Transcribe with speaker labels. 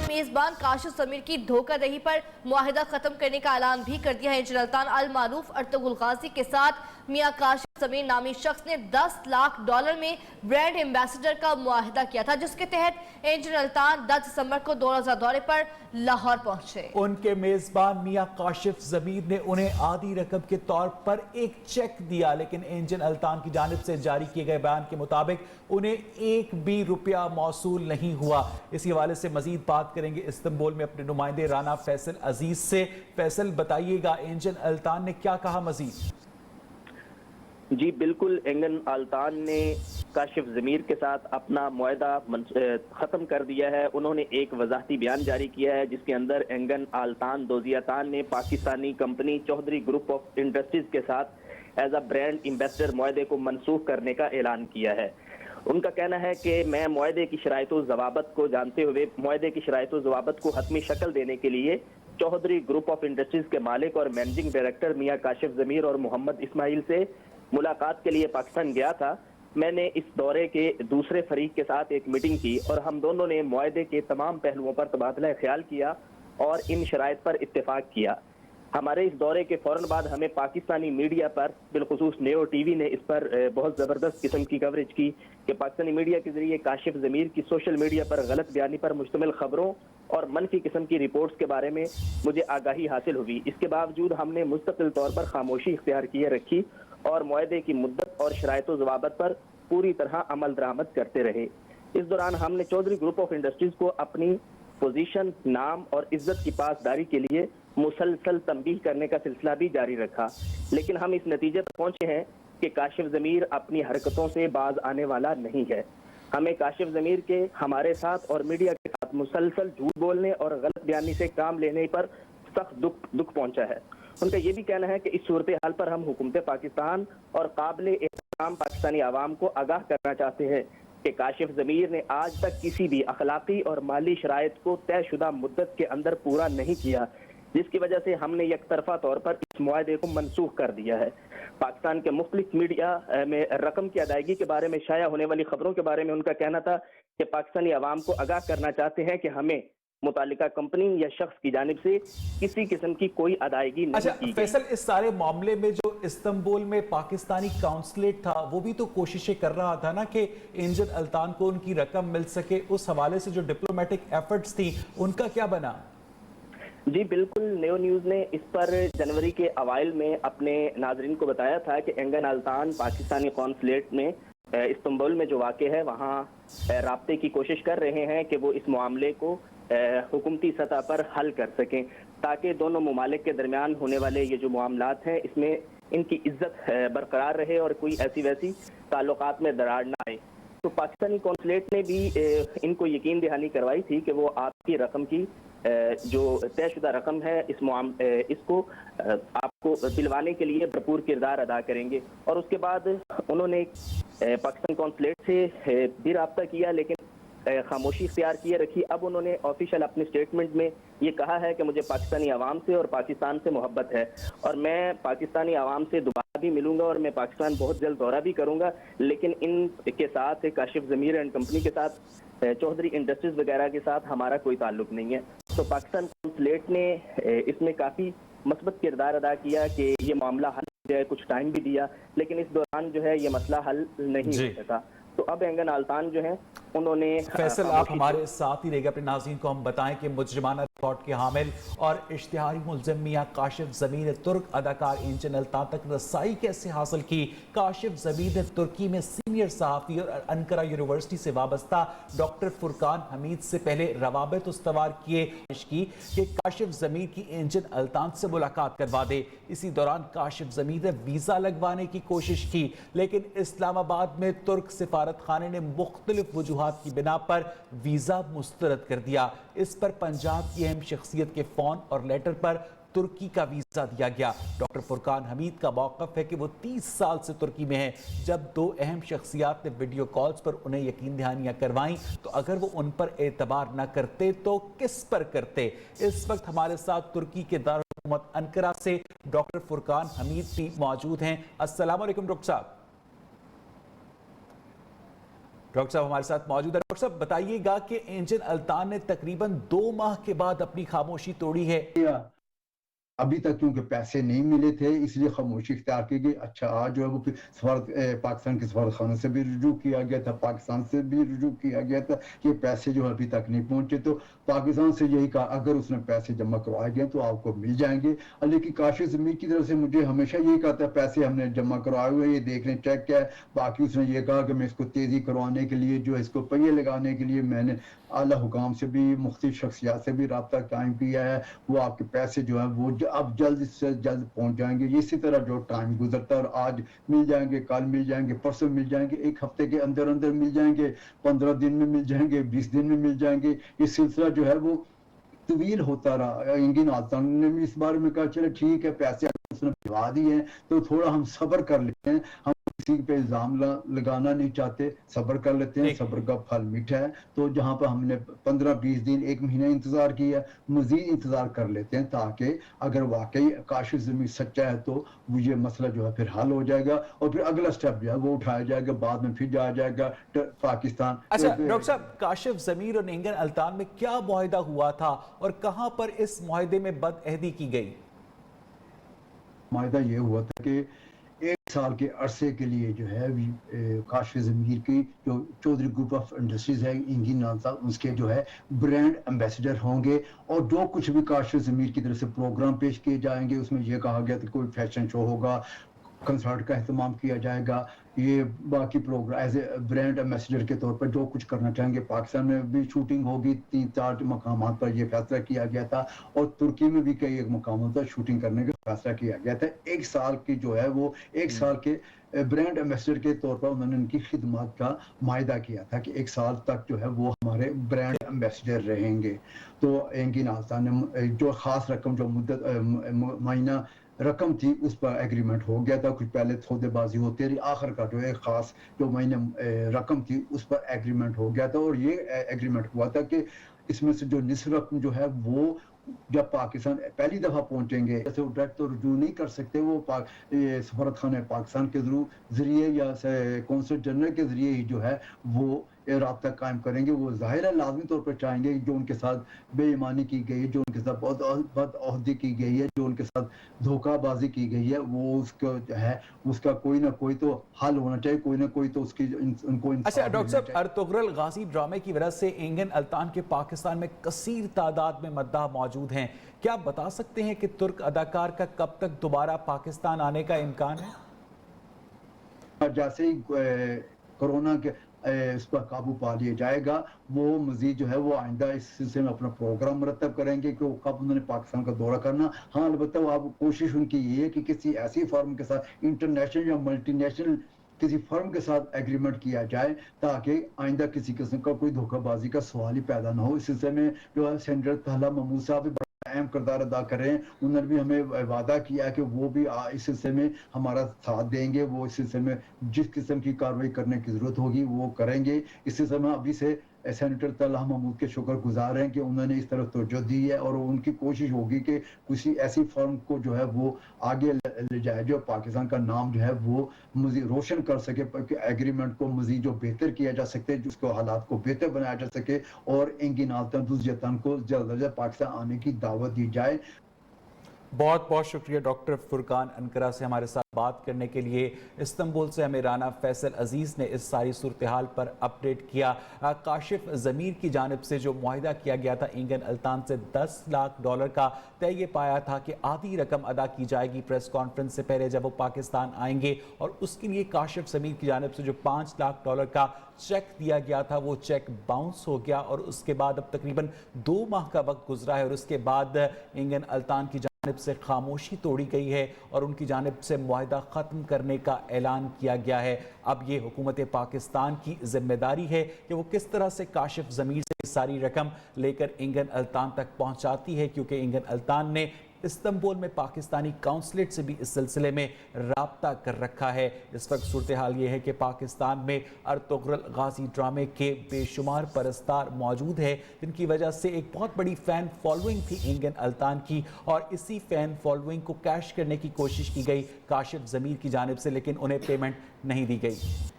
Speaker 1: मेजबान काशिफ ज़मीर की धोखाधड़ी पर मुआहिदा खत्म करने का ऐलान भी कर दिया है। इंजन अल्तान अल मारूफ अर्तुगरुल गाजी के साथ मियां काशिफ ज़मीर नामी शख्स ने $10 लाख में ब्रांड एम्बेसडर का मुआहिदा किया था, जिसके तहत इंजन अल्तान 10 दिसंबर को 2 रोज़ा दौरे पर लाहौर पहुंचे।
Speaker 2: उनके मेजबान मियां काशिफ ज़मीर ने उन्हें आधी रकम के तौर पर एक चेक दिया, लेकिन इंजन अल्तान की जानिब से जारी किए गए बयान के मुताबिक उन्हें एक भी रुपया मौसूल नहीं हुआ। इसी हवाले से मजीद बात करेंगे इस्तांबुल में अपने नुमाइंदे राना फैसल अजीज से। फैसल, बताइएगा इंजन अल्तान ने क्या कहा मजीद?
Speaker 3: जी बिल्कुल, इंजन अल्तान ने काशिफ ज़मीर के साथ अपना मुआहदा ख़त्म कर दिया है। उन्होंने एक वजाहती बयान जारी किया है जिसके अंदर इंजन अल्तान दोजियातान ने Pakistani company Chaudhry group of industries के साथ एज अ ब्रांड एम्बेसडर मुआहदे को मनसूख करने का ऐलान किया है। उनका कहना है कि मैं मुआहदे की शराइत ज़वाबत को जानते हुए मुआहदे की शराइत ज़वाबत को हतमी शक्ल देने के लिए चौधरी ग्रुप ऑफ इंडस्ट्रीज के मालिक और मैनेजिंग डायरेक्टर मियां काशिफ ज़मीर और मोहम्मद इस्माइल से मुलाकात के लिए पाकिस्तान गया था। मैंने इस दौरे के दूसरे फरीक के साथ एक मीटिंग की और हम दोनों ने मुआहदे के तमाम पहलुओं पर तबादला ख्याल किया और इन शराइत पर इत्तेफाक किया। हमारे इस दौरे के फौरन बाद हमें पाकिस्तानी मीडिया पर, बिलखुसूस नेओ टीवी ने इस पर बहुत ज़बरदस्त किस्म की कवरेज की कि पाकिस्तानी मीडिया के जरिए काशिफ ज़मीर की सोशल मीडिया पर गलत बयानी पर मुश्तमिल खबरों और मनफी किस्म की रिपोर्ट्स के बारे में मुझे आगाही हासिल हुई। इसके बावजूद हमने मुस्तकिल तौर पर खामोशी इख्तियार किए रखी और मुआहदे की मुद्दत और शराइत ज़वाबत पर पूरी तरह अमल दरामद करते रहे। इस दौरान हमने चौधरी ग्रुप ऑफ इंडस्ट्रीज को अपनी पोजीशन, नाम और इज्जत की पासदारी के लिए मुसलसल तंबीह करने का सिलसिला भी जारी रखा, लेकिन हम इस नतीजे पर पहुंचे हैं कि काशिफ ज़मीर अपनी हरकतों से बाज आने वाला नहीं है। हमें काशिफ ज़मीर के हमारे साथ और मीडिया के साथ मुसलसल झूठ बोलने और गलत बयानी से काम लेने पर सख्त दुख पहुंचा है। उनका ये भी कहना है कि इस सूरत हाल पर हम हुकूमत पाकिस्तान और काबिल एहतराम पाकिस्तानी आवाम को आगाह करना चाहते हैं कि काशिफ ज़मीर ने आज तक किसी भी अखलाकी और माली शराइत को तयशुदा मुद्दत के अंदर पूरा नहीं किया, जिसकी वजह से हमने एक तरफा तौर पर इस मुआहदे को मनसूख कर दिया है। पाकिस्तान के मुख्तलिफ मीडिया में रकम की अदायगी के बारे में शाया होने वाली खबरों के बारे में उनका कहना था कि पाकिस्तानी आवाम को आगाह करना चाहते हैं कि हमें मुतालिका कंपनी या शख्स की जानिब से किसी किस्म की कोई अदायगी नहीं की गई।
Speaker 2: फैसल, इस सारे मामले में जो इस्तांबुल में पाकिस्तानी काउंसलेट था वो भी तो कोशिशें कर रहा था ना कि इंजन अल्तान को उनकी रकम मिल सके। उस हवाले से जो डिप्लोमेटिक एफर्ट्स थी उनका क्या बना?
Speaker 3: जी बिल्कुल, नेओ न्यूज़ ने इस पर जनवरी के अवाइल में अपने नाजरीन को बताया था कि इंजन अल्तान पाकिस्तानी कॉन्सुलेट में इस्तांबुल में जो वाक़ है वहाँ राब्ते की कोशिश कर रहे हैं कि वो इस मामले को हुकूमती सतह पर हल कर सकें, ताकि दोनों ममालिक के दरमियान होने वाले ये जो मामलात हैं इसमें इनकी इज्जत बरकरार रहे और कोई ऐसी वैसी ताल्लुकात में दरार ना आए। तो पाकिस्तानी कॉन्सुलेट ने भी इनको यकीन दहानी करवाई थी कि वो आपकी रकम की जो तयशुदा रकम है इसको आपको दिलवाने के लिए भरपूर किरदार अदा करेंगे। और उसके बाद उन्होंने पाकिस्तान कॉन्सुलेट से भी रब्ता किया, लेकिन खामोशी इख्तियार किए रखी। अब उन्होंने ऑफिशियल अपने स्टेटमेंट में ये कहा है कि मुझे पाकिस्तानी आवाम से और पाकिस्तान से मोहब्बत है और मैं पाकिस्तानी आवाम से दोबारा भी मिलूंगा और मैं पाकिस्तान बहुत जल्द दौरा भी करूंगा, लेकिन इनके साथ काशिफ ज़मीर एंड कंपनी के साथ चौधरी इंडस्ट्रीज वगैरह के साथ हमारा कोई ताल्लुक नहीं है। तो पाकिस्तान कॉन्सुलेट ने इसमें काफ़ी मस्बत किरदार अदा किया कि ये मामला हल हो जाए, कुछ टाइम भी दिया, लेकिन इस दौरान जो है ये मसला हल नहीं हो सका। तो अब इंजन अल्तान जो है उन्होंने
Speaker 2: फैसल, आप हमारे साथ ही रहेगा। अपने नाज़रीन को हम बताएं कि मुजरिमाना रिकॉर्ड के हामिल और इश्तिहारी मुल्ज़िम मियां काशिफ ज़मीर ने तुर्क अदाकार इंजन अल्तान तक रसाई कैसे हासिल की? काशिफ ज़मीर ने तुर्की में सीनियर सहाफ़ी और अंकारा यूनिवर्सिटी से वाबस्ता डॉक्टर फुरकान हमीद से पहले रवाबित उस्तवार किए कि काशिफ ज़मीर की इंजन अल्तान से मुलाकात करवा दे। इसी दौरान काशिफ ज़मीर ने वीज़ा लगवाने की कोशिश की, लेकिन इस्लामाबाद में तुर्क सिफारत खाने ने मुख्तलिफ वजूहात की बिना पर वीज़ा मुस्तरद कर दिया। इस पर पंजाब की अहम शख्सियत के फ़ोन और लेटर पर तुर्की का वीज़ा दिया गया। डॉक्टर फुरकान हमीद का मौक़िफ़ है कि वो 30 साल से तुर्की में है। जब दो अहम शख्सियात ने वीडियो कॉल्स पर उन्हें यकीन दहानियाँ करवाईं तो अगर वो उन पर एतबार न करते तो किस पर करते? इस वक्त हमारे साथ तुर्की के दारुल हुकूमत अंकारा से डॉक्टर फुरकान हमीद भी मौजूद हैं। अस्सलाम वालेकुम डॉक्टर साहब। डॉक्टर साहब हमारे साथ मौजूद है। डॉक्टर साहब बताइएगा कि एंजन अल्तान ने तकरीबन 2 माह के बाद अपनी खामोशी तोड़ी है।
Speaker 4: अभी तक क्योंकि पैसे नहीं मिले थे इसलिए खामोशी इख्तियार की गई। अच्छा आज जो है वो पाकिस्तान के सफारत खाने से भी रुजू किया गया था, पाकिस्तान से भी रुजू किया गया था कि पैसे जो अभी तक नहीं पहुंचे, तो पाकिस्तान से यही कहा अगर उसने पैसे जमा करवाए गए तो आपको मिल जाएंगे। लेकिन काशिफ ज़मीर की तरफ से मुझे हमेशा यही कहा था पैसे हमने जमा करवाए हुए, ये देख लें चेक क्या है। बाकी उसने ये कहा कि मैं इसको तेज़ी करवाने के लिए जो है इसको पहिए लगाने के लिए मैंने आला हुकाम से भी मुख्तलिफ शख्सियात से भी रब्ता कायम किया है, वो आपके पैसे जो है वो अब जल्द से जल्द पहुंच जाएंगे। इसी तरह जो टाइम गुजरता है और आज मिल जाएंगे, कल मिल जाएंगे, परसों मिल जाएंगे, एक हफ्ते के अंदर अंदर मिल जाएंगे, 15 दिन में मिल जाएंगे, 20 दिन में मिल जाएंगे। ये सिलसिला जो है वो तवील होता रहा। इंगिन अल्तान ने भी इस बारे में कहा चले ठीक है पैसे उसने भिजवा दिए हैं तो थोड़ा हम सब्र कर लेते हैं, हम किसी पे इल्जाम लगाना नहीं चाहते, सब्र कर लेते हैं, सब्र का फल मीठा है। तो जहां पर हमने 15-20 दिन 1 महीना इंतजार किया, मजीद इंतजार कर लेते हैं ताकि अगर वाकई काशिफ ज़मीर सच्चा है तो ये मसला जो है फिर हल हो जाएगा और फिर अगला स्टेप जो है वो उठाया जाएगा, बाद में फिर जाया जाएगा पाकिस्तान।
Speaker 2: अच्छा डॉक्टर साहब काशिफ ज़मीर और एंगन अल्तान में क्या मुआहिदा हुआ था और कहां पर इस मुआहिदे में बदअहदी की गई?
Speaker 4: मुआहिदा ये हुआ था कि 1 साल के अरसे के लिए जो है काशिफ ज़मीर की जो चौधरी ग्रुप ऑफ इंडस्ट्रीज है इंगिन नाम उसके जो है ब्रांड एम्बेसडर होंगे और जो कुछ भी काशिफ ज़मीर की तरफ से प्रोग्राम पेश किए जाएंगे उसमें यह कहा गया था कोई फैशन शो होगा, कंसर्ट का एहतमाम किया जाएगा, ये बाकी programme as a brand ambassador के तौर पर जो कुछ करना चाहेंगे। पाकिस्तान में भी शूटिंग होगी, 3-4 मकामात पर यह फैसला किया गया था और तुर्की में भी कई एक मकामात पर शूटिंग करने का फैसला किया गया था। 1 साल की जो है वो 1 साल के ब्रांड एम्बेसडर के तौर पर उन्होंने उनकी खिदमत का मायदा किया था कि 1 साल तक जो है वो हमारे ब्रांड एम्बेसडर रहेंगे। तो एंगिन अल्तान ने जो खास रकम जो मुद्दत महीना रकम थी उस पर एग्रीमेंट हो गया था, कुछ पहले सौदेबाजी होती रही, आखिर का जो एक खास जो महीने रकम थी उस पर एग्रीमेंट हो गया था और ये एग्रीमेंट हुआ था कि इसमें से जो निस्फ रकम जो है वो जब पाकिस्तान पहली दफा पहुंचेंगे ऐसे डायरेक्ट तो रुजू नहीं कर सकते, वो सफारत खाने पाकिस्तान के जरिए या कौंसल जनरल के जरिए ही जो है वो राब्ता कायम करेंगे। वो जाहिर है लाजमी तौर पर चाहेंगे जो उनके साथ बेईमानी की गई है, जो उनके साथ बहुत बदअहदी की गई है, जो उनके साथ धोखाबाजी की गई है, वो उसका जो है उसका कोई ना कोई तो हल होना चाहिए, कोई ना कोई तो उसकी उनको।
Speaker 2: अच्छा डॉक्टर साहब अर्तुगरुल गाजी ड्रामे की वजह से एंगन अल्तान के पाकिस्तान में कसीर तादाद में मद्दाह मौजूद हैं, क्या आप बता सकते हैं कि तुर्क अदाकार का कब तक दोबारा पाकिस्तान आने का इम्कान है?
Speaker 4: जैसे ही कोरोना के इस पर काबू पा लिया जाएगा वो मजीद जो है वो आइंदा इस सिलसिले में अपना प्रोग्राम मुरतब करेंगे कि वो कब उन्होंने पाकिस्तान का दौरा करना। हाँ अलबत्ता वो अब कोशिश उनकी ये है कि किसी ऐसी फर्म के साथ इंटरनेशनल या मल्टीनेशनल किसी फर्म के साथ एग्रीमेंट किया जाए ताकि आइंदा किसी किस्म का कोई धोखाबाजी का सवाल ही पैदा ना हो। इस सिलसिले में जो है सेनेटर तहला महमूद साहब भी अहम किरदार अदा कर रहे हैं, उन्होंने भी हमें वादा किया है कि वो भी इस सिलसिले में हमारा साथ देंगे, वो इस सिलसिले में जिस किस्म की कार्रवाई करने की जरूरत होगी वो करेंगे। इस सिलसिले में अभी से सेनेटर तलहा महमूद के शुक्रगुजार हैं कि उन्होंने इस तरफ तवज्जो दी है और उनकी कोशिश होगी कि किसी ऐसी फर्म को जो है वो आगे ले जाए जो पाकिस्तान का नाम जो है वो मजीद रोशन कर सके, एग्रीमेंट को मजीद जो बेहतर किया जा सकते जिसको हालात को बेहतर बनाया जा सके और एंगिन अल्तान को जल्द अज जल्द पाकिस्तान आने की दावत दी जाए।
Speaker 2: बहुत बहुत शुक्रिया डॉक्टर फुरकान अनकरा से हमारे साथ बात करने के लिए। इस्तांबुल से हमें राना फैसल अजीज ने इस सारी सूरत हाल पर अपडेट किया। काशिफ ज़मीर की जानिब से जो मुआहिदा किया गया था एंगन अल्तान से $10 लाख का तय ये पाया था कि आधी रकम अदा की जाएगी प्रेस कॉन्फ्रेंस से पहले जब वो पाकिस्तान आएंगे और उसके लिए काशिफ ज़मीर की जानिब से जो $5 लाख का चेक दिया गया था वो चेक बाउंस हो गया और उसके बाद अब तकरीबन 2 माह का वक्त गुजरा है और उसके बाद एंगन अल्तान की जानिब से खामोशी तोड़ी गई है और उनकी जानिब से मुआहिदा ख़त्म करने का ऐलान किया गया है। अब ये हुकूमत पाकिस्तान की जिम्मेदारी है कि वो किस तरह से काशिफ ज़मीर से सारी रकम लेकर एंगन अल्तान तक पहुंचाती है, क्योंकि एंगन अल्तान ने इस्तांबुल में पाकिस्तानी काउंसलेट से भी इस सिलसिले में राब्ता कर रखा है। इस वक्त सूरत हाल ये है कि पाकिस्तान में अर्तुगरुल गाजी ड्रामे के बेशुमार परस्तार मौजूद है जिनकी वजह से एक बहुत बड़ी फ़ैन फॉलोइंग थी एंगन अल्तान की और इसी फ़ैन फॉलोइंग को कैश करने की कोशिश की गई काशिफ ज़मीर की जानिब से, लेकिन उन्हें पेमेंट नहीं दी गई।